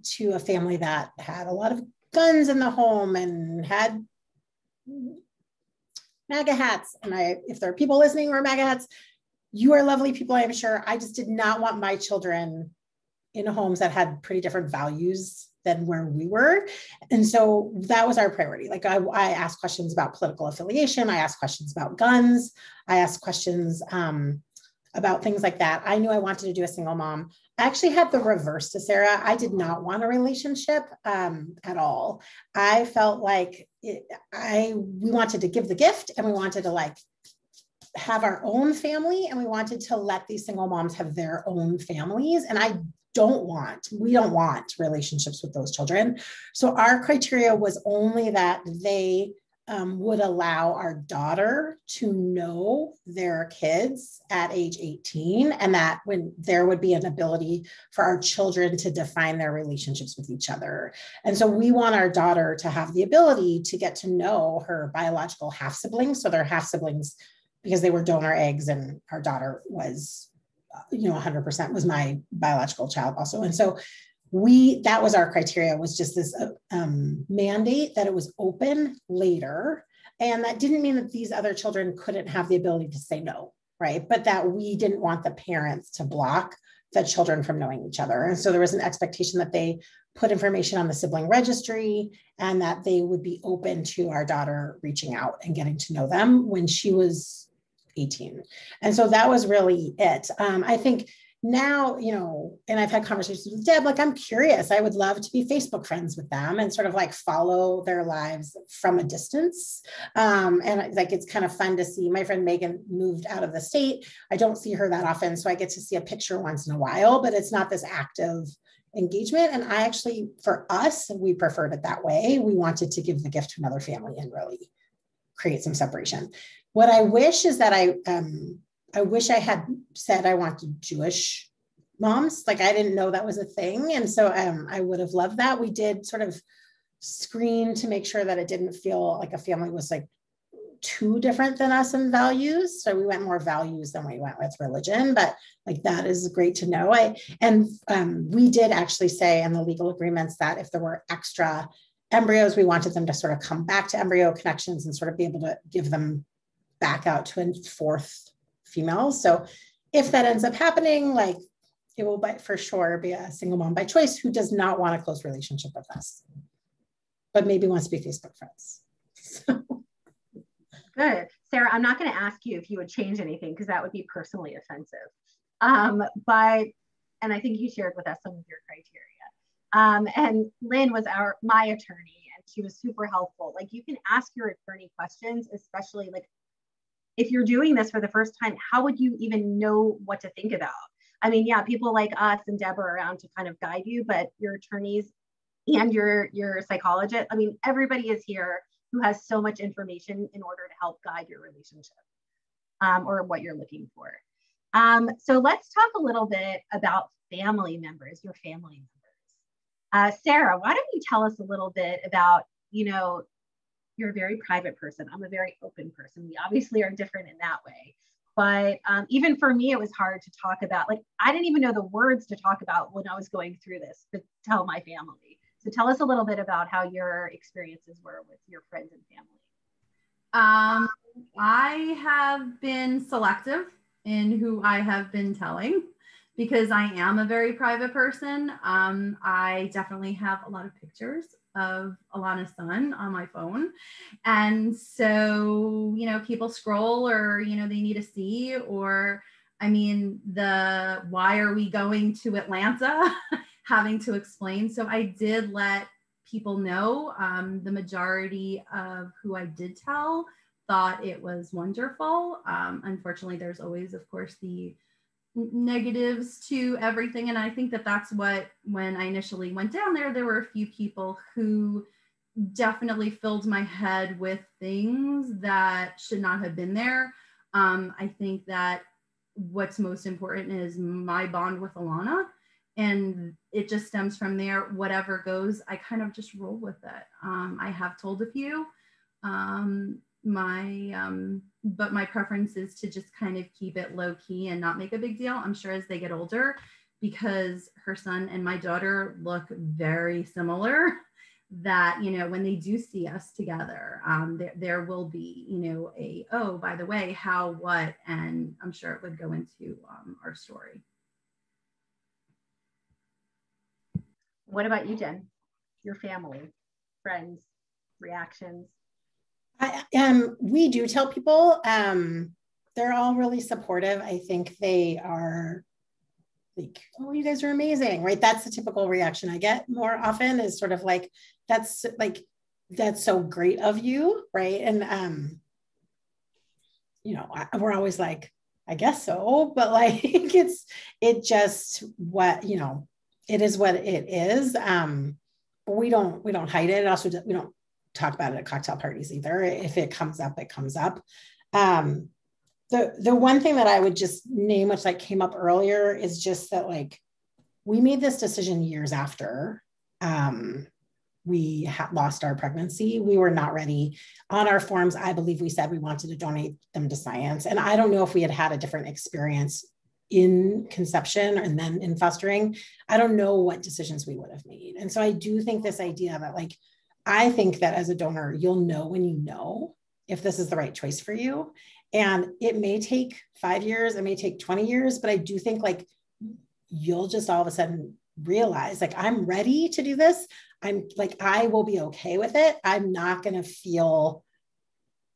to a family that had a lot of guns in the home and had MAGA hats. And if there are people listening who are MAGA hats, you are lovely people, I'm sure. I just did not want my children in homes that had pretty different values than where we were. And so that was our priority. Like I asked questions about political affiliation. I asked questions about guns. I asked questions about things like that. I knew I wanted to do a single mom. I actually had the reverse to Sarah. I did not want a relationship at all. I felt like we wanted to give the gift, and we wanted to like have our own family, and we wanted to let these single moms have their own families. And we don't want relationships with those children. So our criteria was only that they would allow our daughter to know their kids at age 18, and that when there would be an ability for our children to define their relationships with each other. And so we want our daughter to have the ability to get to know her biological half siblings. So they're half siblings because they were donor eggs, and our daughter was 100% was my biological child also. And so that was our criteria, was just this mandate that it was open later. And that didn't mean that these other children couldn't have the ability to say no, right? But that we didn't want the parents to block the children from knowing each other. And so there was an expectation that they put information on the sibling registry, and that they would be open to our daughter reaching out and getting to know them when she was 18. And so that was really it. I think now, and I've had conversations with Deb, like, I'm curious. I would love to be Facebook friends with them and sort of like follow their lives from a distance. And like, it's kind of fun to see. My friend Megan moved out of the state. I don't see her that often, so I get to see a picture once in a while, but it's not this active engagement. And I actually, for us, we preferred it that way. We wanted to give the gift to another family and really create some separation. What I wish is that I wish I had said I wanted Jewish moms. Like, I didn't know that was a thing. And so I would have loved that. We did sort of screen to make sure that it didn't feel like a family was like too different than us in values. So we went more values than we went with religion, but like, that is great to know. We did actually say in the legal agreements that if there were extra embryos, we wanted them to sort of come back to Embryo Connections and sort of be able to give them back out to a fourth female. So if that ends up happening, like, it will for sure be a single mom by choice who does not want a close relationship with us, but maybe wants to be Facebook friends. Good. Sarah, I'm not going to ask you if you would change anything, because that would be personally offensive. And I think you shared with us some of your criteria. And Lynn was my attorney, and she was super helpful. Like, you can ask your attorney questions, especially like if you're doing this for the first time, how would you even know what to think about? I mean, yeah, people like us and Deb are around to kind of guide you, but your attorneys and your psychologist, I mean, everybody is here who has so much information in order to help guide your relationship or what you're looking for. So let's talk a little bit about family members, your family members. Sarah, why don't you tell us a little bit about, you're a very private person. I'm a very open person. We obviously are different in that way. But even for me, it was hard to talk about. Like, I didn't even know the words to talk about when I was going through this to tell my family. So tell us a little bit about how your experiences were with your friends and family. I have been selective in who I have been telling because I am a very private person. I definitely have a lot of pictures of Alana's son on my phone. And so, you know, people scroll or, you know, they need to see, or, I mean, the why are we going to Atlanta having to explain. So I did let people know. The majority of who I did tell thought it was wonderful. Unfortunately, there's always, of course, the negatives to everything. And I think that that's what, when I initially went down there were a few people who definitely filled my head with things that should not have been there. I think that what's most important is my bond with Alana, and it just stems from there. Whatever goes, I kind of just roll with it. I have told a few, but my preference is to just kind of keep it low key and not make a big deal. I'm sure as they get older, because her son and my daughter look very similar, that, you know, when they do see us together, there will be, you know, oh, by the way, how, what, and I'm sure it would go into our story. What about you, Jen? Your family, friends, reactions? We do tell people. They're all really supportive. I think they are like, oh, you guys are amazing, right? That's the typical reaction I get more often, is sort of like, that's so great of you, right? And you know, we're always like, I guess so, but like it just what, you know, it is what it is. But we don't hide it. Also, we don't talk about it at cocktail parties either. If it comes up, it comes up. The one thing that I would just name, which like came up earlier, is just that like we made this decision years after we lost our pregnancy. We were not ready. On our forms, I believe we said we wanted to donate them to science. And I don't know if we had had a different experience in conception and then in fostering. I don't know what decisions we would have made. And so I do think this idea that like, I think that as a donor, you'll know when you know if this is the right choice for you. And it may take 5 years, it may take 20 years, but I do think like you'll just all of a sudden realize like, I'm ready to do this. I'm like, I will be okay with it. I'm not going to feel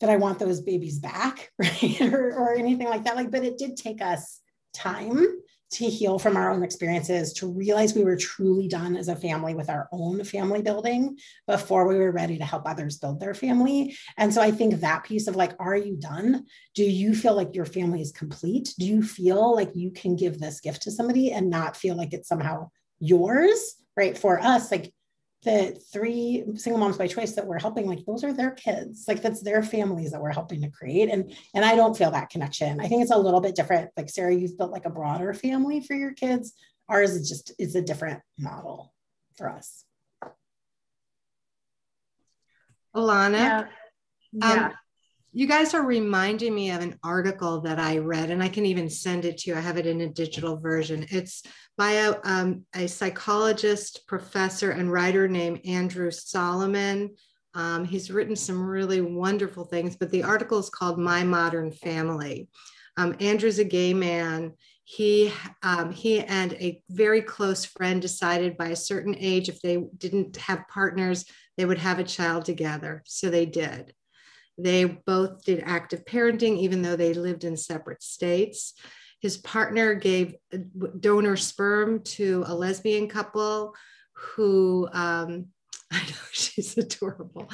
that I want those babies back, right? or anything like that. Like, but it did take us time to heal from our own experiences, to realize we were truly done as a family with our own family building before we were ready to help others build their family. And so I think that piece of like, are you done? Do you feel like your family is complete? Do you feel like you can give this gift to somebody and not feel like it's somehow yours, right? For us, like the 3 single moms by choice that we're helping, like those are their kids, like that's their families that we're helping to create. And I don't feel that connection. I think it's a little bit different. Like Sarah, you've built like a broader family for your kids. Ours is just, it's a different model for us. Alana, Yeah. you guys are reminding me of an article that I read, and I can even send it to you. I have it in a digital version. It's by a psychologist, professor, and writer named Andrew Solomon. He's written some really wonderful things, but the article is called My Modern Family. Andrew's a gay man. He and a very close friend decided by a certain age, if they didn't have partners, they would have a child together. So they did. They both did active parenting, even though they lived in separate states. His partner gave donor sperm to a lesbian couple who, I know she's adorable,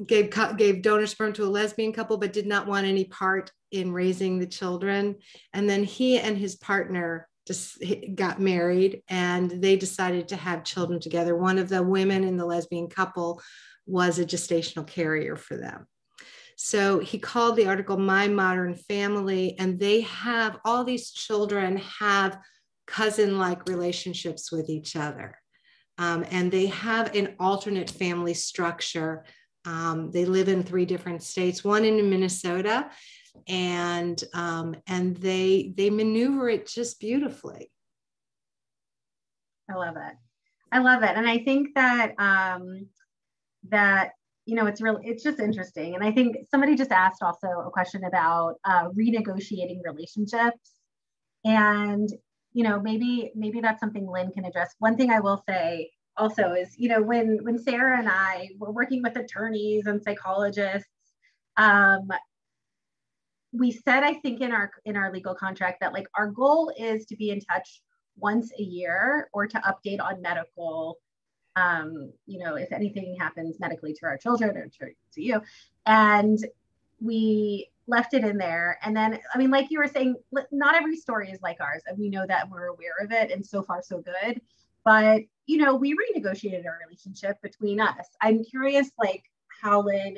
gave donor sperm to a lesbian couple, but did not want any part in raising the children. And then he and his partner just got married, and they decided to have children together. One of the women in the lesbian couple was a gestational carrier for them. So he called the article My Modern Family, and they have, all these children have cousin-like relationships with each other. And they have an alternate family structure. They live in 3 different states, one in Minnesota. and they maneuver it just beautifully. I love it. I love it. And I think that, you know, it's just interesting. And I think somebody just asked also a question about renegotiating relationships. And, you know, maybe that's something Lynn can address. One thing I will say also is, you know, when Sarah and I were working with attorneys and psychologists, we said, I think in our legal contract that like our goal is to be in touch once a year or to update on medical, you know, if anything happens medically to our children or to you. And we left it in there. And then, I mean, like you were saying, not every story is like ours. And we know that, we're aware of it. And so far, so good. But, you know, we renegotiated our relationship between us. I'm curious, like, how, Lynn,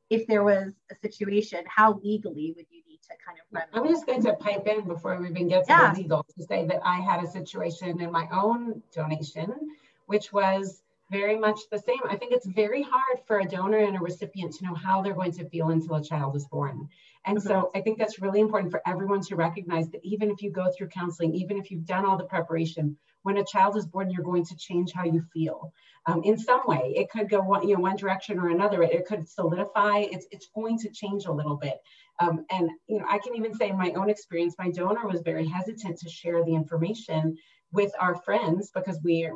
if there was a situation, how legally would you need to kind of run? I'm just going to pipe in before we even get to the legal to say that I had a situation in my own donation, which was very much the same. I think it's very hard for a donor and a recipient to know how they're going to feel until a child is born. And so I think that's really important for everyone to recognize that even if you go through counseling, even if you've done all the preparation, when a child is born, you're going to change how you feel. In some way, it could go one direction or another. It could solidify. It's going to change a little bit. And I can even say in my own experience, my donor was very hesitant to share the information with our friends because we're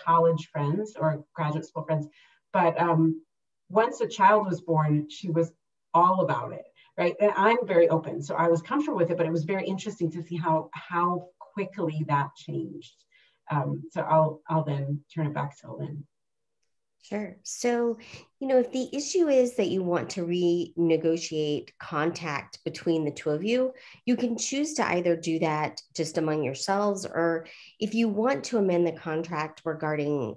college friends or graduate school friends. But once a child was born, she was all about it, right? And I'm very open, so I was comfortable with it. But it was very interesting to see how quickly that changed. So I'll then turn it back to Lynn. Sure. So, if the issue is that you want to renegotiate contact between the two of you, you can choose to either do that just among yourselves, or if you want to amend the contract regarding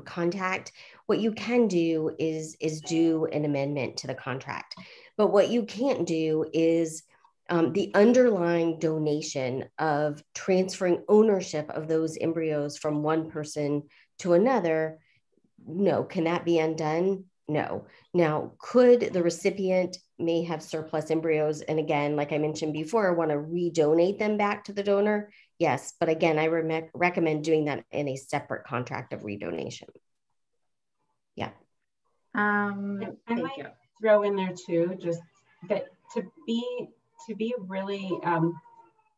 contact, what you can do is do an amendment to the contract. But what you can't do is the underlying donation of transferring ownership of those embryos from one person to another. No. Can that be undone? No. Now, could the recipient may have surplus embryos, and again, like I mentioned before, want to redonate them back to the donor? Yes. But again, I recommend doing that in a separate contract of redonation. Yeah. I might throw in there too, just that to be really,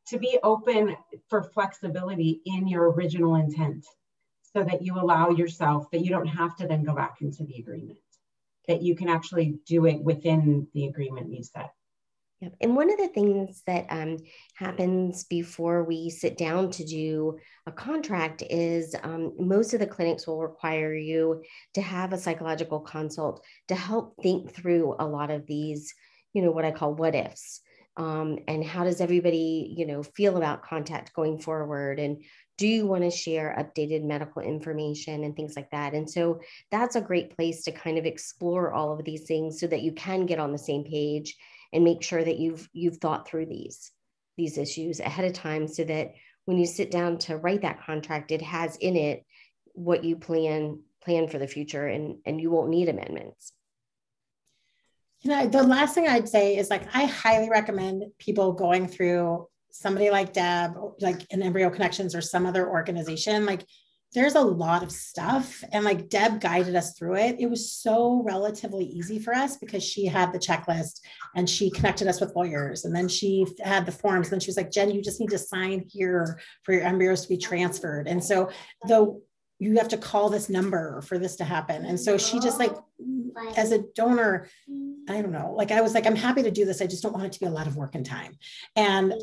to be open for flexibility in your original intent, so that you allow yourself, that you don't have to then go back into the agreement, that you can actually do it within the agreement you set. Yep. And one of the things that happens before we sit down to do a contract is most of the clinics will require you to have a psychological consult to help think through a lot of these, what I call what ifs. And how does everybody, feel about contact going forward? And do you want to share updated medical information and things like that? And so that's a great place to kind of explore all of these things so that you can get on the same page and make sure that you've thought through these issues ahead of time, so that when you sit down to write that contract, it has in it what you plan for the future, and you won't need amendments. The last thing I'd say is, like, I highly recommend people going through somebody like Deb, like an Embryo Connections or some other organization. Like, there's a lot of stuff, and like Deb guided us through it. It was so relatively easy for us because she had the checklist and she connected us with lawyers, and then she had the forms. And she was like, Jen, you just need to sign here for your embryos to be transferred. And so though you have to call this number for this to happen. And so she just, like, as a donor, I don't know, like, I was like, I'm happy to do this. I just don't want it to be a lot of work and time. And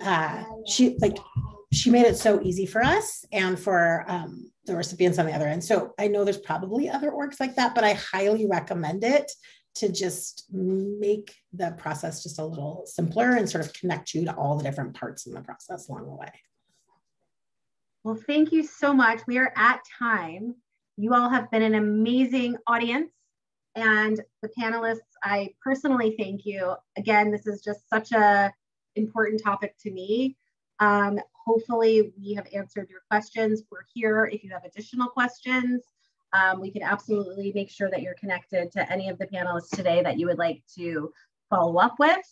she made it so easy for us and for the recipients on the other end. So I know there's probably other orgs like that, but I highly recommend it to just make the process just a little simpler and sort of connect you to all the different parts in the process along the way. Well, thank you so much. We are at time. You all have been an amazing audience, and the panelists, I personally thank you. Again, this is just such an important topic to me. Hopefully we have answered your questions. We're here if you have additional questions. We can absolutely make sure that you're connected to any of the panelists today that you would like to follow up with.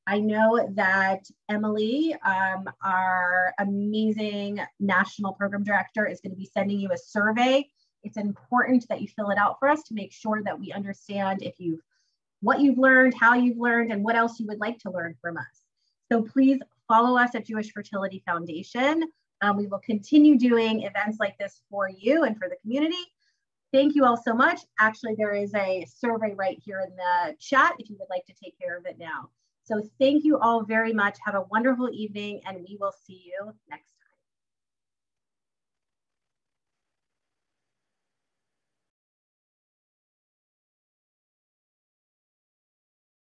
I know that Emily, our amazing national program director, is going to be sending you a survey. It's important that you fill it out for us to make sure that we understand what you've learned, how you've learned, and what else you would like to learn from us. So please follow us at Jewish Fertility Foundation. We will continue doing events like this for you and for the community. Thank you all so much. Actually, there is a survey right here in the chat if you would like to take care of it now. So thank you all very much. Have a wonderful evening, and we will see you next time.